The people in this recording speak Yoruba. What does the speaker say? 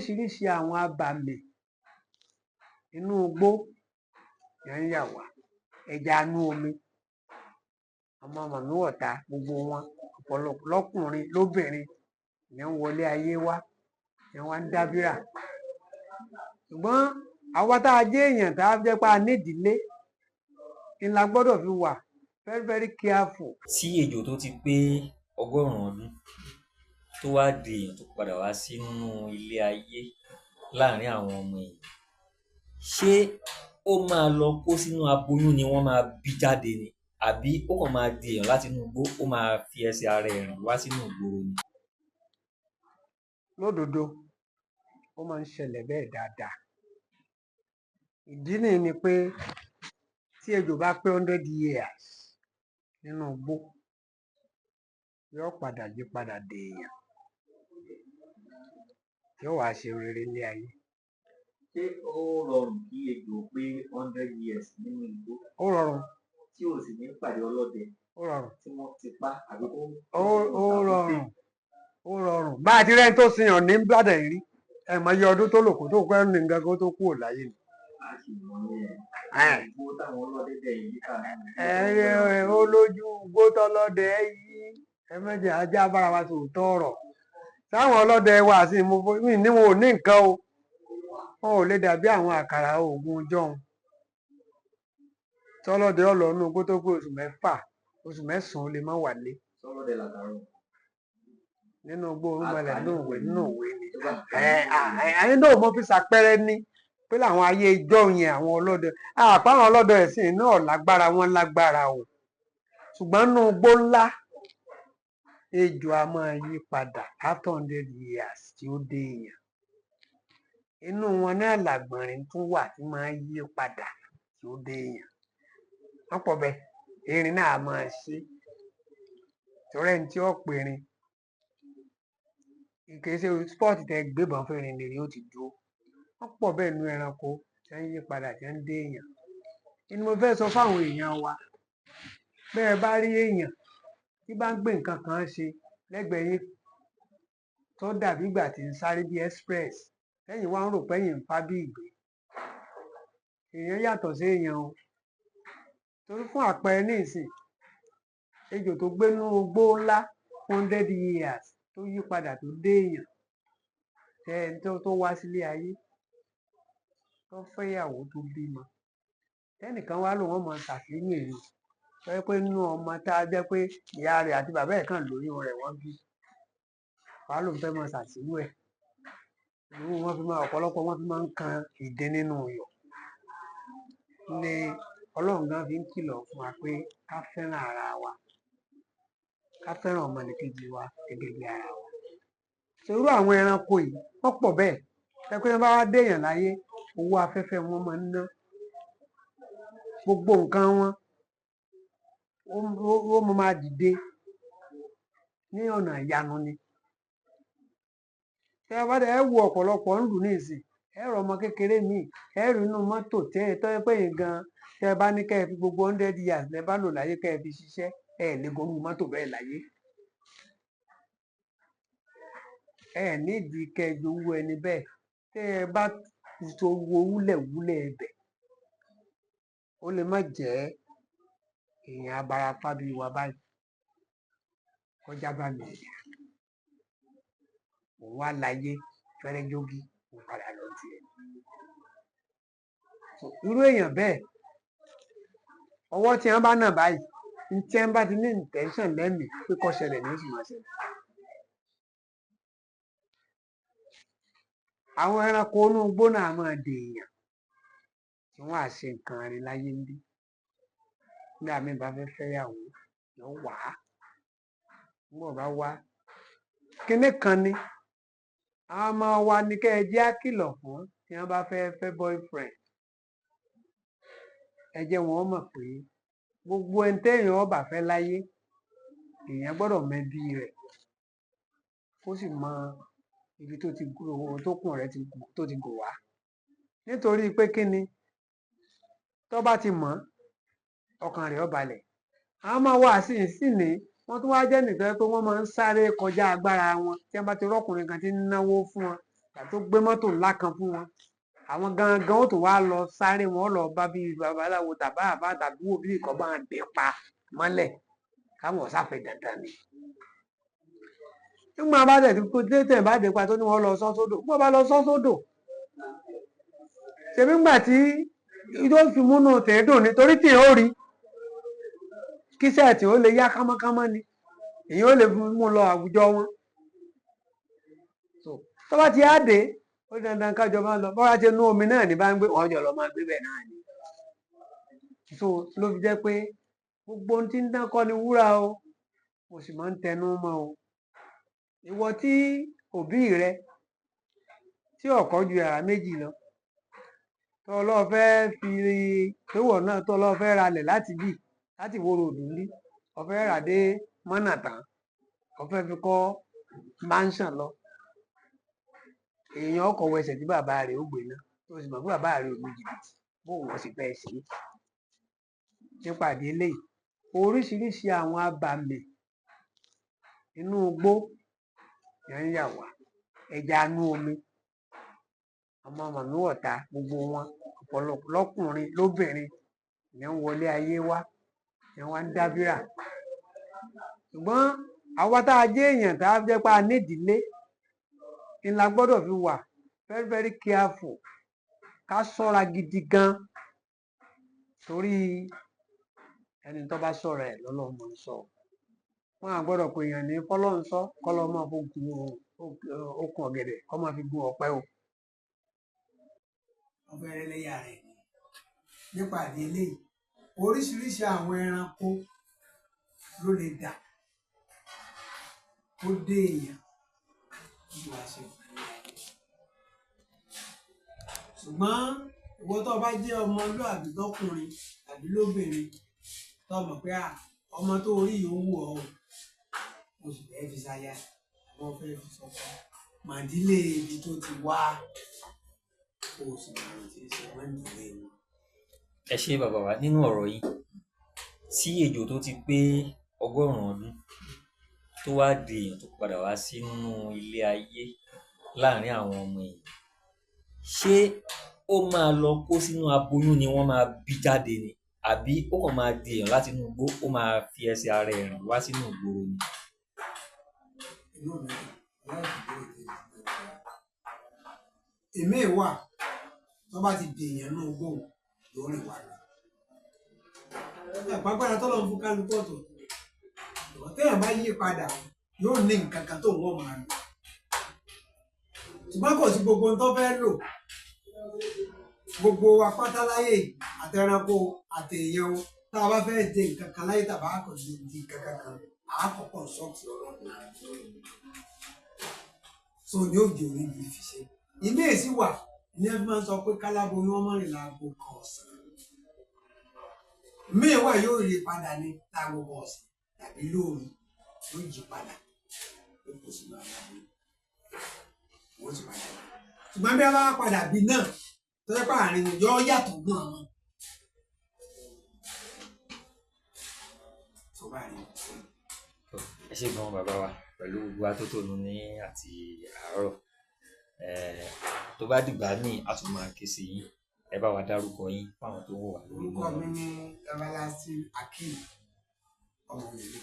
oríṣiríṣi àwọn abàmì inú igbó yẹn ń yà wá, ẹja inú omi, ọmọ màmí wọ̀ta, gbogbo wọn ọ̀pọ̀lọpọ̀ lọ́kùnrin lóbìnrin yẹn ń wọlé ayé wá, yẹn wá ń dábìrà. Ṣùgbọ́n àwa tá a jẹ́ èèyàn tá a jẹ́ pé a nídìílé ni la gbọ́dọ̀ fi wà very very careful. Tí ejò tó ti pé 100 ọdún tó wá di èèyàn tó padà wá sínú ilé ayé láàrin àwọn ọmọ èèyàn, ṣé ó máa lọ kó sínú aboyún ni wọ́n máa bí jáde ni, àbí ó kàn máa di èèyàn láti inú igbó ó máa fi ẹsẹ̀ ara ẹ̀ rìn wá sínú ìgboro ni? Lódodo ó máa ń ṣẹlẹ̀ bẹ́ẹ̀ dáadáa. Ìdí nìyí ni pé tí ejò bá pé 100 years nínú igbó yóò padà yí padà dé èèyàn, yóò wá ṣe rere ní ayé. Ṣé ó rọrùn kí ejò pé 100 years nínú igbó Ó rọrùn, tí ò sì ní pàdé ọlọ́dẹ ó rọrùn, tí wọ́n ti pa àbí tó ó rọrùn, ó rọrùn. Bá a ti rẹ́ni tó sìyàn ní Ìbàdàn rí, ẹ mọ iye ọdún tó lò kó tó pẹ́ ní nǹkan kó tó kúrò láyé ni. Ó lójú igbó tọ́lọ́dẹ yí, ẹ mẹ́jẹ ajá bára wa sòótọ́ ọ̀rọ̀. Táwọn ọlọ́dẹ wa sì mú ní wọn ò ní nǹkan o, wọn ò lè dàbí àwọn àkàrà oògùn jọ̀hún. Tọ́lọ́dẹ ọ̀lọ́ inú igbó tó pé oṣù 6, oṣù 9 ó lè má wálé. Tọ́lọ́dẹ làkàrà nínú igbó Orúnmọlẹ̀ nínú ìwé ni. Ẹni náà mo fi ṣàpẹẹrẹ ní pé làwọn ayé ijọ́ yẹn àwọn ọlọ́dẹ àpáwọn ọlọ́dẹ ẹ̀sìn náà lágbára, wọn lágbára o, ṣùgbọ́n nínú igbó ńlá ejò a máa yí padà after 100 years tí ó dé èèyàn. Inú wọn náà làgbọ̀nrín tún wà tí máa yí padà tí ó dé èèyàn. Wọ́n pọ̀ bẹ́ẹ̀, erin náà a máa ṣe torí ẹni tí ó pèrìn kìí ṣe sport tẹ gbébọn fún erin lè ó ti dúró. Wọ́n pọ̀ bẹ́ẹ̀ nínú ẹranko tí wọ́n yí padà tí wọ́n dé èèyàn. Ni mo fẹ́ sọ fáwọn èèyàn wa, bẹ́ẹ̀ bá rí èèyàn tí bá ń gbé nǹkan kan ṣe lẹ́gbẹ̀ẹ́ yín tó dàbí ìgbà tí ń sáré bí express lẹ́yìn wá ń rò pé yìí ń fá bí ìgbé, èèyàn yàtọ̀ sí èèyàn o. Torí fún àpẹẹrẹ ní ìsìn, ejò tó gbé nínú igbó ńlá 100 years tó yí padà tó dé èèyàn tó wá sílé ayé tó fẹ́yàwó tó bímọ, tẹ́nìkan wá lò wọ́n mọ ṣàfihàn èyí tó yẹ pé nínú ọmọ tá a jẹ́ pé ìyá rẹ̀ àti bàbá ẹ̀ kàn lóyún rẹ̀ wọ́n bí, wàá lòun fẹ́ mọ ṣàṣìwò ẹ̀. Ọ̀pọ̀lọpọ̀ wọn fi máa ń kan ìdin nínú iyọ̀ ni Ọlọ́run gan fi ń kìlọ̀ fún wa pé ká fẹ́ràn ara wa, ká fẹ́ràn ọmọnìkejì wa gẹ́gẹ́ bí ara wa. Irú àwọn ẹranko yìí wọ́n pọ̀ bẹ́ẹ̀, ẹ pé wọ́n bá wá déèyàn láyé, owó afẹ́fẹ́ wọn máa ń ná. Gbogbo nǹkan wọn ó máa dìde ní ọ̀nà ìyanu ni. Tẹ́ ẹ bá dẹ̀ wo ọ̀pọ̀lọpọ̀ ń lù ní ìsìn, ẹ rọ ọmọ kékeré míì, ẹ rí inú mọ́tò tẹ́ ẹ pé yín gan tẹ́ ẹ bá ní kẹ́ ẹ fi gbogbo 100 years lẹ́ bá lò láyé kẹ́ ẹ fi ṣiṣẹ́, ẹ lè gun mọ́tò bẹ́ẹ̀ láyé. Ẹ nídìí kẹ́ ẹ jowú ẹni bẹ́ẹ̀. Tẹ́ ẹ bá tó wo wúlẹ̀wúlẹ̀ ẹbẹ̀, ó lè má jẹ́ èèyàn abarapá bíi wa báyìí kọjá bá mi èèyàn. Òun wá láyé fẹ́rẹ́ jógí, òun padà lọ tiẹ̀. Irú èèyàn bẹ́ẹ̀, ọwọ́ tí wọ́n bá nà báyìí, tí wọ́n bá ti ní intention lẹ́mìí pé kó ṣẹlẹ̀ ní oṣù máa ṣẹlẹ̀. Àwọn ẹranko inú igbó náà máa dè èèyàn tí wọ́n á ṣe nǹkan rí láyé ń bí. Nígbà míì bá fẹ́ fẹ́yàwó yóò wá, nígbà bá wá kinní kan ni àwọn ọmọ wa ní kẹ́ ẹ jẹ́ á kìlọ̀ fún tí wọ́n bá fẹ́ boyfriend. Ẹ jẹ́ wọn mọ̀ pé gbogbo ẹni téèyàn ó bá fẹ́ láyé èèyàn gbọ́dọ̀ mẹbí rẹ̀ kó sì mọ ibi tó kùn rẹ̀ tó ti gò wá. Nítorí pé kí ni tó bá ti mọ̀ ọkàn rẹ̀ ó balẹ̀. Àwọn ọmọ wa sì ní wọ́n tún wá jẹ́ nìkan pé wọ́n máa ń sáré kọjá agbára wọn tí wọ́n bá ti rọ́kùnrin kan tí ń náwó fún wọn ìgbà tó gbé mọ́tò ńlá kan fún wọn àwọn gangan ó tó wá lọ sáré wọn lọ bá bí babaláwo tàbá àbá tàbí òbí kan bá ń dé pa mọ́lẹ̀ káwọn sáfẹ́ dandan ni. nígbà bá tẹ̀ kó tẹ̀ bá dé pa tó ní wọ́n lọ sọ́ sódò wọ́n bá lọ sọ́ sódò. ṣèbí ńgbà tí tó fi múnú tẹ̀ẹ́dùn nítorí tí ó rí kíṣẹ́ tí ó lè yá kámọ́kámọ́ ni èyí ó lè mú lọ àwùjọ wọn. tó bá ti á dé ó dandan kájọ máa lọ bọ́ra ti nú omi náà ní bá ń gbé wọ́n jọ lọ máa gbé bẹ́ẹ̀ náà ni. ló fi jẹ́ pé gbogbo ohun tí ń dán kọ́ ni wúrà o mo sì máa ń tẹnu mọ́ o. ìwọ tí òbí rẹ tí ọkọ ju yàrá méjì lọ tó lọ fẹ́ fi tówọ̀ náà tó lọ fẹ́ ralẹ̀ láti wo ròdù ní ọfẹ́ rà dé mọ́nà tán ọfẹ́ fi kọ́ mansion lọ èèyàn ọkọ̀ wẹsẹ̀ tí bàbá rẹ̀ ó gbé náà tó sì mọ̀ pé bàbá rẹ̀ ò lu jìbìtì bóun wọ́n sì fẹ́ ṣe nípàdé eléyìí oríṣiríṣi àwọn abàmì inú igbó yẹn ń yà wá ẹja inú omi ọmọ màmí wọ̀ta gbogbo wọn ọ̀pọ̀lọpọ̀ lọ́kùnrin lóbìnrin ìyẹn ń wọlé ayé wá ìyẹn wá ń dábìrà ṣùgbọ́n àwa tá a jẹ́ èèyàn tá a jẹ́ pé a nídìílé ni la gbọ́dọ̀ fi wà very very careful ká ṣọ́ra gidi gan torí ẹni tó bá ṣọ́ra ẹ̀ lọ́lọ́mọ ń sọ wọn à gbọ́dọ̀ pé èèyàn ní fọlọ́run sọ kọ́lọ́ máa fò gun okùn ọ̀gẹ̀dẹ̀ kọ́ máa fi gun ọ̀pẹ o. ọbẹ̀ ẹlẹ́yà rẹ̀ nípa àdé eléyìí oríṣiríṣi àwọn ẹranko ló lè dà ó dé èèyàn ju àṣẹ ṣùgbọ́n ìwọ tó bá jẹ́ ọmọlúàbí lọ́kùnrin tàbí lóbìnrin tó mọ̀ pé ọmọ tó orí yìí ó wù ọ́ o sì fẹ́ fi ṣaya àwọn fẹ́ fi sọ́kọ màdílé ibi tó ti wá o sì máa ti ṣe wọ́n nílé wọn. ẹ ṣe bàbá wa nínú ọ̀rọ̀ yìí tí ejò tó ti pé 100 ọdún tó wá di èèyàn tó padà wá sínú ilé ayé láàrin àwọn ọmọ èèyàn ṣé ó máa lọ kó sínú aboyún ni wọ́n máa bí jáde ni àbí ó kàn máa di èèyàn láti inú igbó ó máa fi ẹsẹ̀ ara ẹ̀ rìn wá sínú ìgboro ni. èmi wà tó bá ti dèèyàn náà gbóhùn lórí wa ni àpapàdà tó lọ fún kálukú ọ̀tọ̀ ìwọ téèyàn bá yí padà yóò ní nǹkan kan tó wọ́n máa lò ṣùgbọ́n kò sí gbogbo ohun tó fẹ́ lò gbogbo apátáláyè àtẹranko àtẹ̀yẹn tá a bá fẹ́ de nǹkan kan láyé tàbá kò di nǹkan kankan àákọ́kọ́ sọ́ọ̀tì ọlọ́run so ní òjò orí ibi fi ṣe ilé èsì wà ní ẹbí máa ń sọ pé kálábo ni wọ́n mọ̀ rìn láago kan ọ̀sán míì wà yóò rí padà ní láago kan ọ̀sán tàbí lóru yóò jí padà ó kò sí máa wà ní wọ́n ti padà ṣùgbọ́n bí a bá padà bí náà tó yẹ pé àárín yọ yàtọ̀ náà wọn. ẹ ṣé gan bàbá wa pẹ̀lú gbogbo atótónu ní àti àárọ̀ tó bá dìgbà míì a tún máa ké sí yín ẹ bá wa dárúkọ yín fáwọn tó wò wá lórí. orúkọ mi ní Everlasting Akeem ọmọ ìlú.